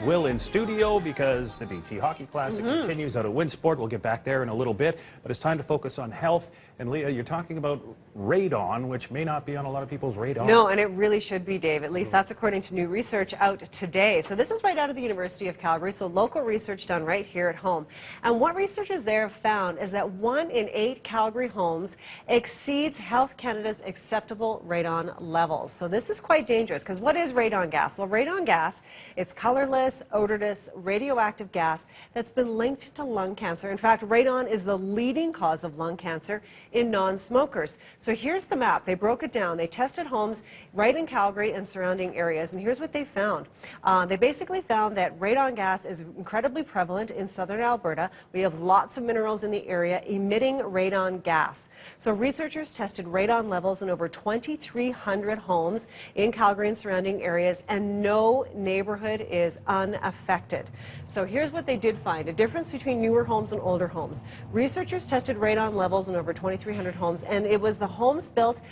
Will in studio because the BT Hockey Classic continues out of Winsport. We'll get back there in a little bit, but it's time to focus on health. And Leah, you're talking about radon, which may not be on a lot of people's radar. No, and it really should be, Dave. At least that's according to new research out today. So this is right out of the University of Calgary, so local research done right here at home. And what researchers there have found is that 1 in 8 Calgary homes exceeds Health Canada's acceptable radon levels. So this is quite dangerous, because what is radon gas? Well, radon gas, it's colorless, odorless, radioactive gas that's been linked to lung cancer. In fact, radon is the leading cause of lung cancer in non-smokers. So here's the map. They broke it down. They tested homes right in Calgary and surrounding areas, and here's what they found. They basically found that radon gas is incredibly prevalent in Southern Alberta. We have lots of minerals in the area emitting radon gas. So researchers tested radon levels in over 2,300 homes in Calgary and surrounding areas, and no neighborhood is unaffected. So here's what they did find, a difference between newer homes and older homes. Researchers tested radon levels in over 2,300 homes, and it was the homes built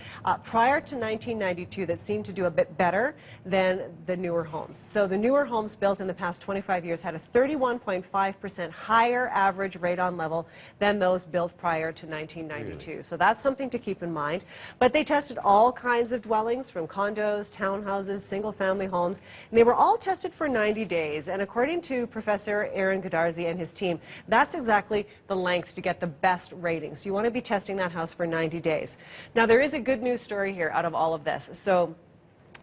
prior to 1992 that seemed to do a bit better than the newer homes. So the newer homes built in the past 25 years had a 31.5% higher average radon level than those built prior to 1992. Really? So that's something to keep in mind. But they tested all kinds of dwellings, from condos, townhouses, single-family homes, and they were all tested for 90 days. And according to Professor Aaron Godarzi and his team, that's exactly the length to get the best ratings. You want to be testing that house for 90 days. Now, there is a good news story here out of all of this. So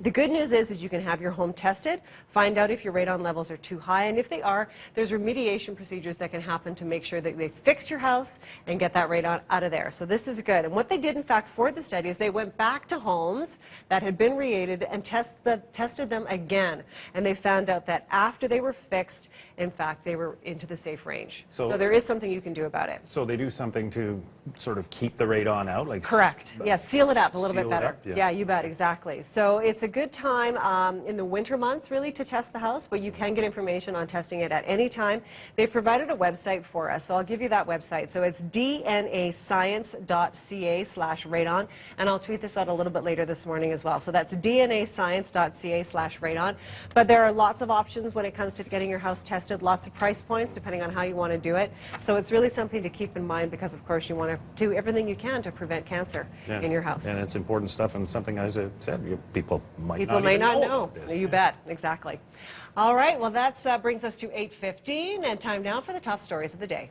the good news is you can have your home tested, find out if your radon levels are too high, and if they are, there's remediation procedures that can happen to make sure that they fix your house and get that radon out of there. So this is good. And what they did, in fact, for the study is they went back to homes that had been rated and tested them again. And they found out that after they were fixed, in fact, they were into the safe range. So there is something you can do about it. So they do something to sort of keep the radon out? Like correct. Yeah, seal it up a little bit better. Yeah. Yeah, you bet, exactly. So it's a good time in the winter months, really, to test the house, but you can get information on testing it at any time. They've provided a website for us, so I'll give you that website. So it's dnascience.ca/radon, and I'll tweet this out a little bit later this morning as well. So that's dnascience.ca/radon. But there are lots of options when it comes to getting your house tested, lots of price points depending on how you want to do it. So it's really something to keep in mind, because of course you want to do everything you can to prevent cancer in your house. And it's important stuff, and something, as I said, people might not know. This. You bet, exactly. All right, well, that brings us to 8:15, and time now for the top stories of the day.